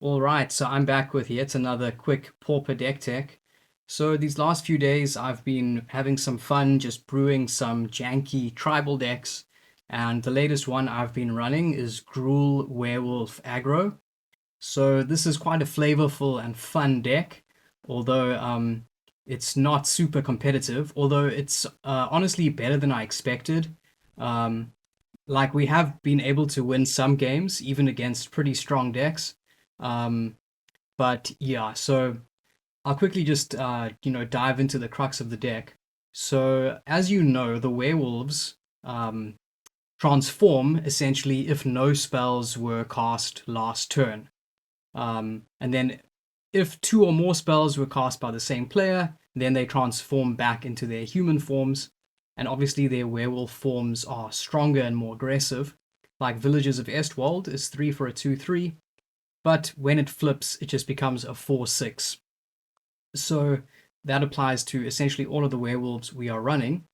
All right, so I'm back with yet another quick Pauper deck tech. So these last few days, I've been having some fun just brewing some janky tribal decks, and the latest one I've been running is Gruul Werewolf Aggro. So this is quite a flavorful and fun deck, although it's not super competitive, although it's honestly better than I expected. Um, like we have been able to win some games, even against pretty strong decks. Um, but yeah, so I'll quickly just dive into the crux of the deck. So as you know, the werewolves um, transform essentially if no spells were cast last turn. And then if two or more spells were cast by the same player, then they transform back into their human forms. And obviously their werewolf forms are stronger and more aggressive. Like Villagers of Estwald is 3 for a 2/3, but when it flips, it just becomes a 4/6. So that applies to essentially all of the werewolves we are running.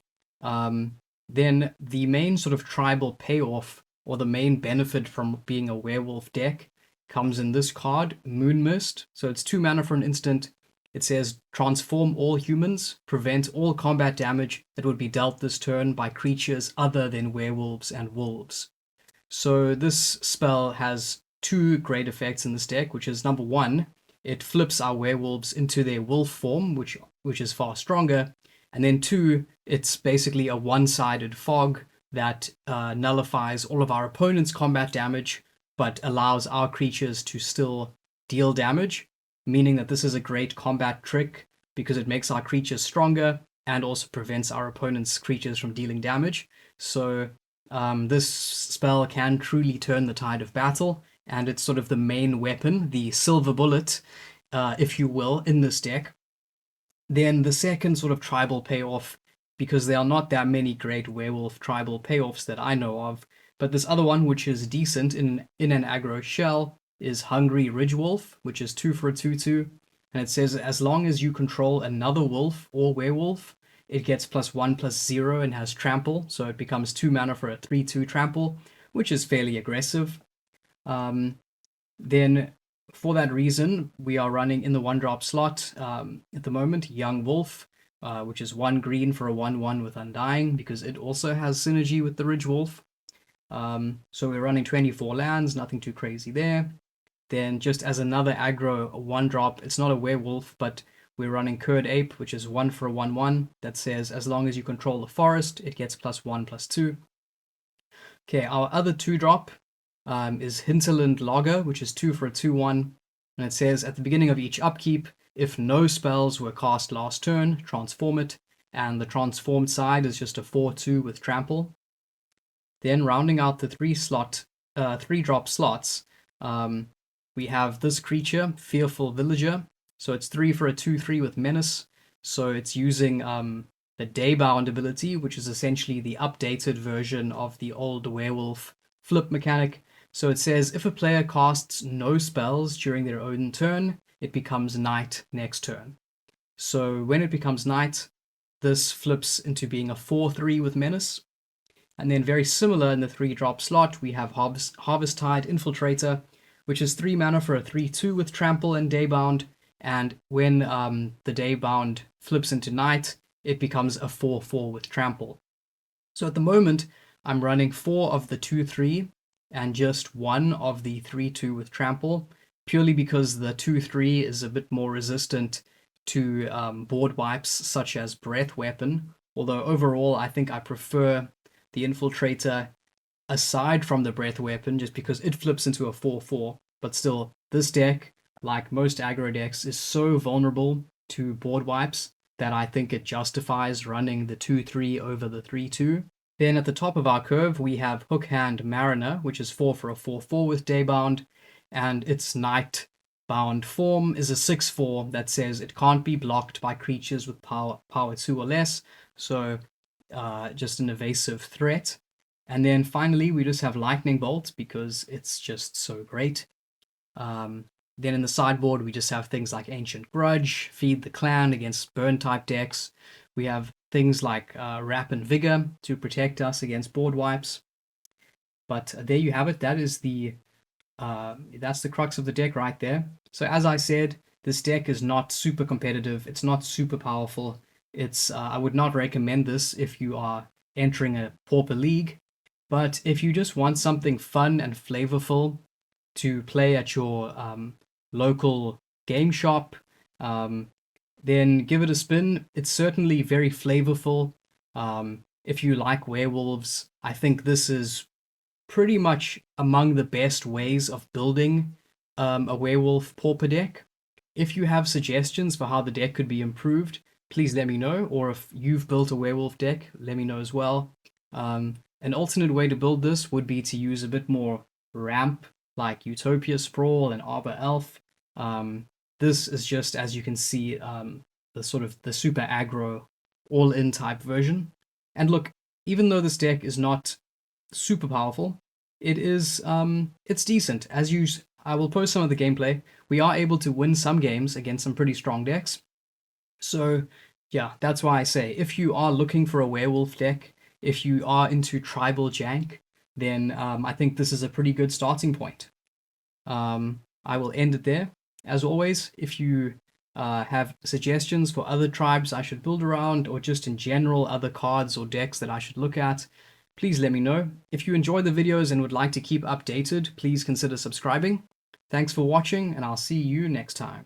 Um, then the main sort of tribal payoff or the main benefit from being a werewolf deck comes in this card, Moon Mist. So it's 2 mana for an instant. It says transform all humans, prevent all combat damage that would be dealt this turn by creatures other than werewolves and wolves. So this spell has two great effects in this deck, which is number one, it flips our werewolves into their wolf form, which is far stronger. And then two, it's basically a one-sided fog that nullifies all of our opponent's combat damage, but allows our creatures to still deal damage, meaning that this is a great combat trick because it makes our creatures stronger and also prevents our opponent's creatures from dealing damage. So this spell can truly turn the tide of battle, and it's sort of the main weapon, the silver bullet, if you will, in this deck. Then the second sort of tribal payoff, because there are not that many great werewolf tribal payoffs that I know of, but this other one, which is decent in an aggro shell, is Hungry Ridgewolf, which is 2 for a 2/2. And it says as long as you control another wolf or werewolf, it gets +1/+0 and has trample, so it becomes 2 mana for a 3/2 trample, which is fairly aggressive. Um, then for that reason, we are running in the 1-drop slot at the moment, Young Wolf, which is 1 green for a 1/1 with Undying, because it also has synergy with the Ridge Wolf. So we're running 24 lands, nothing too crazy there. Then just as another aggro 1-drop, it's not a werewolf, but we're running Kurd Ape, which is 1 for a 1/1 that says as long as you control the forest, it gets +1/+2. Okay, our other 2-drop is Hinterland Logger, which is 2 for a 2/1. And it says at the beginning of each upkeep, if no spells were cast last turn, transform it. And the transformed side is just a 4/2 with trample. Then rounding out the 3-drop slots, we have this creature, Fearful Villager. So it's 3 for a 2/3 with menace. So it's using the Daybound ability, which is essentially the updated version of the old werewolf flip mechanic. So it says if a player casts no spells during their own turn, it becomes night next turn. So when it becomes night, this flips into being a 4/3 with menace. And then very similar in the 3-drop slot, we have Harvesttide Infiltrator, which is 3 mana for a 3/2 with trample and Daybound. And when the Daybound flips into night, it becomes a 4/4 with trample. So at the moment, I'm running 4 of the 2/3 and just 1 of the 3/2 with trample, purely because the 2/3 is a bit more resistant to board wipes such as Breath Weapon. Although overall, I think I prefer the Infiltrator aside from the Breath Weapon, just because it flips into a 4/4. But still, this deck, like most aggro decks, is so vulnerable to board wipes that I think it justifies running the 2/3 over the 3/2. Then at the top of our curve, we have Hookhand Mariner, which is 4 for a 4/4 with Daybound, and its Nightbound form is a 6/4 that says it can't be blocked by creatures with power 2 or less, so just an evasive threat. And then finally, we just have Lightning Bolt because it's just so great. Then in the sideboard, we just have things like Ancient Grudge, Feed the Clan against burn-type decks. We have things like Wrap and Vigor to protect us against board wipes. But there you have it. That is the That's the crux of the deck right there. So as I said, this deck is not super competitive. It's not super powerful. I would not recommend this if you are entering a Pauper league. But if you just want something fun and flavorful to play at your local game shop, um, then give it a spin. It's certainly very flavorful. If you like werewolves, I think this is pretty much among the best ways of building a werewolf pauper deck. If you have suggestions for how the deck could be improved, please let me know. Or if you've built a werewolf deck, let me know as well. An alternate way to build this would be to use a bit more ramp, like Utopia Sprawl and Arbor Elf. This is just, as you can see, the sort of the super aggro, all-in type version. And look, even though this deck is not super powerful, it's decent. I will post some of the gameplay. We are able to win some games against some pretty strong decks. So yeah, that's why I say if you are looking for a werewolf deck, if you are into tribal jank, then I think this is a pretty good starting point. I will end it there. As always, if you have suggestions for other tribes I should build around, or just in general other cards or decks that I should look at, please let me know. If you enjoy the videos and would like to keep updated, please consider subscribing. Thanks for watching, and I'll see you next time.